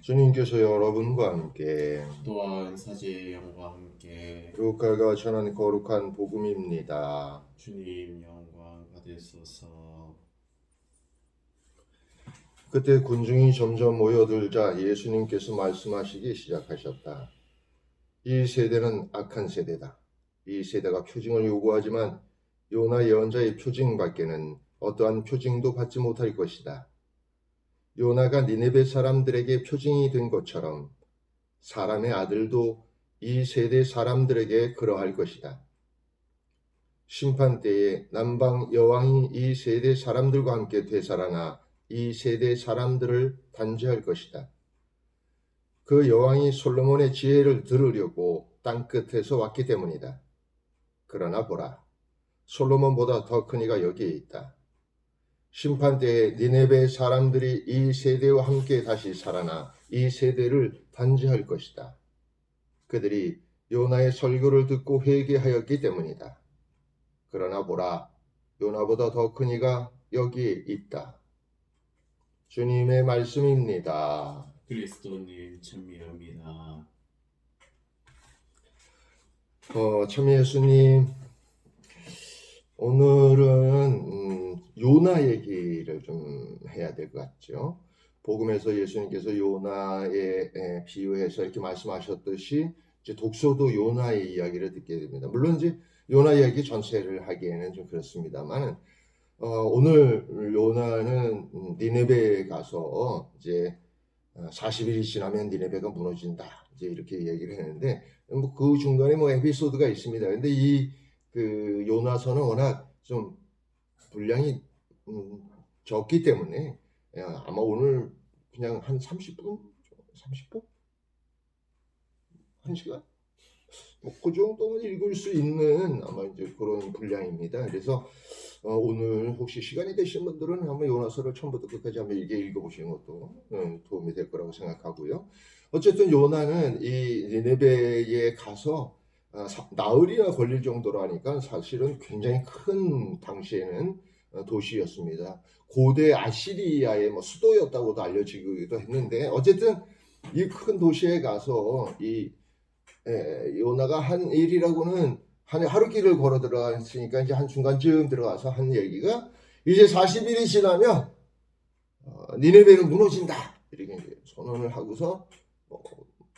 주님께서 여러분과 함께 또한 은사제의 영과 함께 루카가 전한 거룩한 복음입니다. 주님 영광 받으소서. 그때 군중이 점점 모여들자 예수님께서 말씀하시기 시작하셨다. 이 세대는 악한 세대다. 이 세대가 표징을 요구하지만 요나 예언자의 표징밖에는 어떠한 표징도 받지 못할 것이다. 요나가 니네베 사람들에게 표징이 된 것처럼 사람의 아들도 이 세대 사람들에게 그러할 것이다. 심판 때에 남방 여왕이 이 세대 사람들과 함께 되살아나 이 세대 사람들을 단죄할 것이다. 그 여왕이 솔로몬의 지혜를 들으려고 땅끝에서 왔기 때문이다. 그러나 보라, 솔로몬보다 더 큰 이가 여기에 있다. 심판 때에 니네베 사람들이 이 세대와 함께 다시 살아나 이 세대를 단죄할 것이다. 그들이 요나의 설교를 듣고 회개하였기 때문이다. 그러나 보라, 요나보다 더 큰 이가 여기에 있다. 주님의 말씀입니다. 그리스도님 찬미합니다. 참 예수님, 오늘은 요나 얘기를 좀 해야 될 것 같죠. 복음에서 예수님께서 요나에 비유해서 이렇게 말씀하셨듯이 이제 독서도 요나의 이야기를 듣게 됩니다. 물론 이제 요나 이야기 전체를 하기에는 좀 그렇습니다만 오늘 요나는 니네베에 가서 이제 40일이 지나면 니네베가 무너진다. 이제 이렇게 얘기를 했는데 뭐 그 중간에 뭐 에피소드가 있습니다. 근데 그 요나서는 워낙 좀 분량이 적기 때문에 아마 오늘 그냥 한 30분? 30분? 1시간? 뭐 그 정도는 읽을 수 있는 아마 이제 그런 분량입니다. 그래서 오늘 혹시 시간이 되신 분들은 한번 요나서를 처음부터 끝까지 한번 읽어보시는 것도 도움이 될 거라고 생각하고요. 어쨌든 요나는 이 니네베에 가서 나흘이나 걸릴 정도로 하니까 사실은 굉장히 큰 당시에는 도시였습니다. 고대 아시리아의 뭐 수도였다고도 알려지기도 했는데 어쨌든 이 큰 도시에 가서 이 요나가 한 일이라고는 하루 길을 걸어 들어갔으니까 이제 한 중간쯤 들어가서 한 얘기가 이제 40일이 지나면 니네베는 무너진다 이렇게 이제 선언을 하고서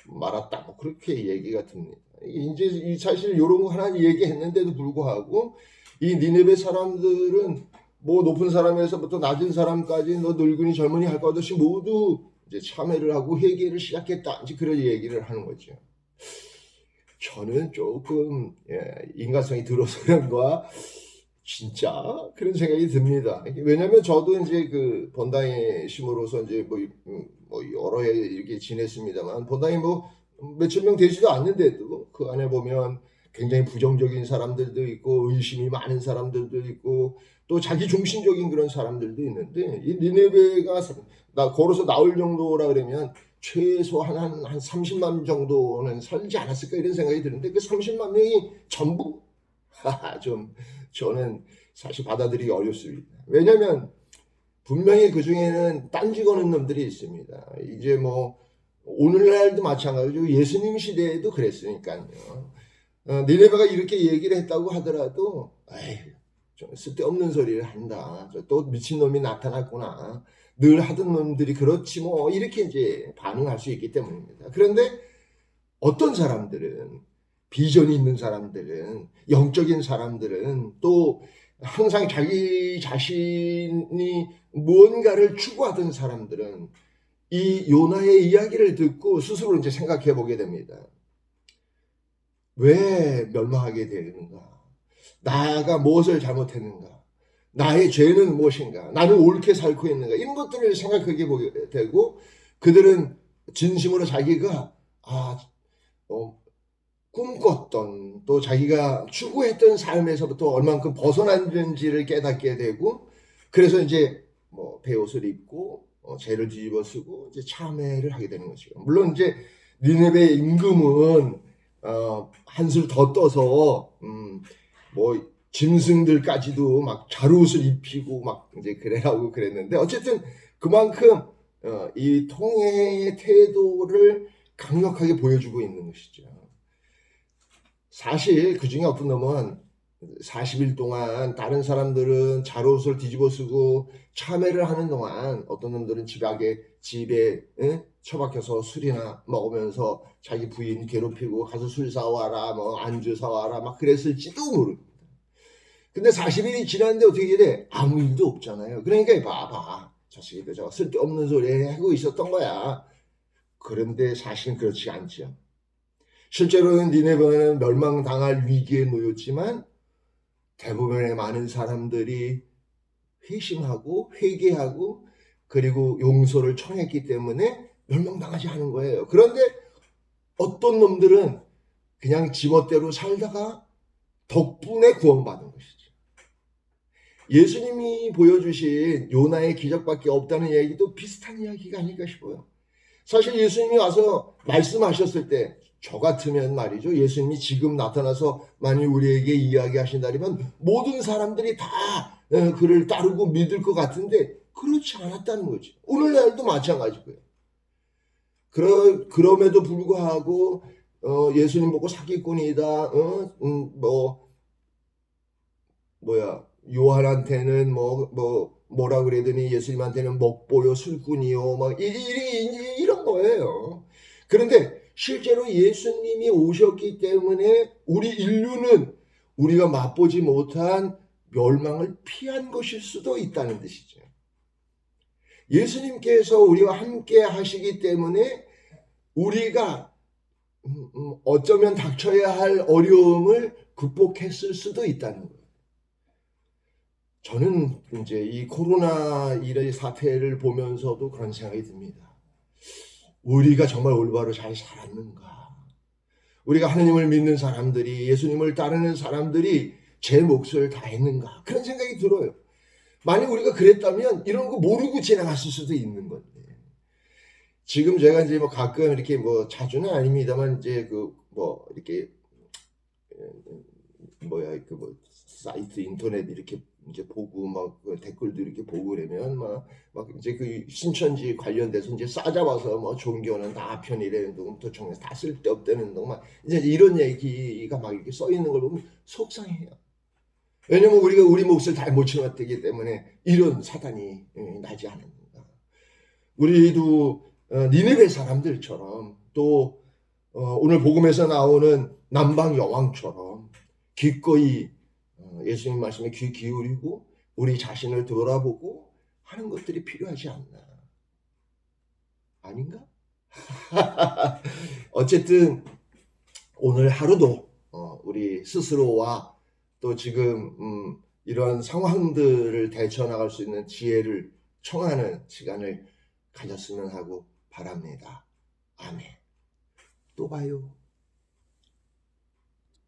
말았다 뭐 그렇게 얘기가 듭니다. 이제 사실 이런 거 하나 얘기했는데도 불구하고 이 니네베 사람들은 뭐 높은 사람에서부터 낮은 사람까지 너 늙은이 젊은이 할 것 없이 모두 이제 참회를 하고 회개를 시작했다 이제 그런 얘기를 하는 거죠. 저는 조금 인간성이 들어서 그런가 진짜 그런 생각이 듭니다. 왜냐하면 저도 이제 그 본당에 심으로서 이제 뭐 여러 해 이렇게 지냈습니다만 본당에 뭐 몇천 명 되지도 않는데도 그 안에 보면 굉장히 부정적인 사람들도 있고 의심이 많은 사람들도 있고 또 자기 중심적인 그런 사람들도 있는데 이 니네베가 걸어서 나올 정도라 그러면 최소 한 30만 정도는 살지 않았을까 이런 생각이 드는데 그 30만 명이 전부 좀 저는 사실 받아들이기 어렵습니다. 왜냐하면 분명히 그 중에는 딴지 거는 놈들이 있습니다. 이제 뭐 오늘날도 마찬가지고 예수님 시대에도 그랬으니까요. 니네베가 이렇게 얘기를 했다고 하더라도 좀 쓸데없는 소리를 한다. 또 미친놈이 나타났구나. 늘 하던 놈들이 그렇지 뭐 이렇게 이제 반응할 수 있기 때문입니다. 그런데 어떤 사람들은 비전이 있는 사람들은 영적인 사람들은 또 항상 자기 자신이 무언가를 추구하던 사람들은 이 요나의 이야기를 듣고 스스로 이제 생각해 보게 됩니다. 왜 멸망하게 되는가? 나가 무엇을 잘못했는가? 나의 죄는 무엇인가? 나는 옳게 살고 있는가? 이런 것들을 생각하게 보게 되고 그들은 진심으로 자기가 꿈꿨던 또 자기가 추구했던 삶에서부터 얼만큼 벗어났는지를 깨닫게 되고 그래서 이제 뭐 베옷을 입고 죄를 뒤집어 쓰고 이제 참회를 하게 되는 것이죠. 물론 이제 니네베 임금은 한술 더 떠서 뭐 짐승들까지도 막 갸루옷을 입히고 막 이제 그래라고 그랬는데 어쨌든 그만큼 이 통해의 태도를 강력하게 보여주고 있는 것이죠. 사실 그 중에 어떤 놈은 40일 동안 다른 사람들은 자롯을 뒤집어 쓰고 참회를 하는 동안 어떤 놈들은 집에 처박혀서 술이나 먹으면서 자기 부인 괴롭히고 가서 술 사와라 뭐 안주 사와라 막 그랬을지도 모릅니다. 근데 40일이 지났는데 어떻게 돼? 아무 일도 없잖아요. 그러니까 봐봐. 자식이 저 쓸데없는 소리 하고 있었던 거야. 그런데 사실은 그렇지 않죠. 실제로는 니네베는 멸망당할 위기에 놓였지만 대부분의 많은 사람들이 회심하고 회개하고 그리고 용서를 청했기 때문에 멸망당하지 않은 거예요. 그런데 어떤 놈들은 그냥 지멋대로 살다가 덕분에 구원받은 것이죠. 예수님이 보여주신 요나의 기적밖에 없다는 이야기도 비슷한 이야기가 아닐까 싶어요. 사실 예수님이 와서 말씀하셨을 때 저 같으면 말이죠. 예수님이 지금 나타나서 만일 우리에게 이야기하신다면 모든 사람들이 다 그를 따르고 믿을 것 같은데 그렇지 않았다는 거죠. 오늘날도 마찬가지고요. 그럼에도 불구하고 예수님 보고 사기꾼이다. 요한한테는 뭐라 그러더니 예수님한테는 먹보요 술꾼이요 막 이런 거예요. 그런데 실제로 예수님이 오셨기 때문에 우리 인류는 우리가 맛보지 못한 멸망을 피한 것일 수도 있다는 뜻이죠. 예수님께서 우리와 함께 하시기 때문에 우리가 어쩌면 닥쳐야 할 어려움을 극복했을 수도 있다는 거예요. 저는 이제 이 코로나 이런 사태를 보면서도 그런 생각이 듭니다. 우리가 정말 올바로 잘 살았는가? 우리가 하느님을 믿는 사람들이, 예수님을 따르는 사람들이 제 몫을 다 했는가? 그런 생각이 들어요. 만약 우리가 그랬다면 이런 거 모르고 지나갔을 수도 있는 건데. 지금 제가 이제 가끔 이렇게 자주는 아닙니다만 이제 이렇게 사이트 인터넷 이렇게 이제 보고 댓글도 이렇게 보고 그러면 막 이제 그 신천지 관련돼서 이제 싸잡아서 종교는 다 편이라는 둥 도청에서 다 쓸데없다는 둥 막 이제 이런 얘기가 막 이렇게 써 있는 걸 보면 속상해요. 왜냐면 우리가 우리 몫을 다 못 채웠기 때문에 이런 사단이 나지 않는가. 우리도 니네베 사람들처럼 또 오늘 복음에서 나오는 남방 여왕처럼 기꺼이 예수님 말씀에 귀 기울이고 우리 자신을 돌아보고 하는 것들이 필요하지 않나. 아닌가? 어쨌든 오늘 하루도 우리 스스로와 또 지금 이런 상황들을 대처나갈 수 있는 지혜를 청하는 시간을 가졌으면 하고 바랍니다. 아멘. 또 봐요.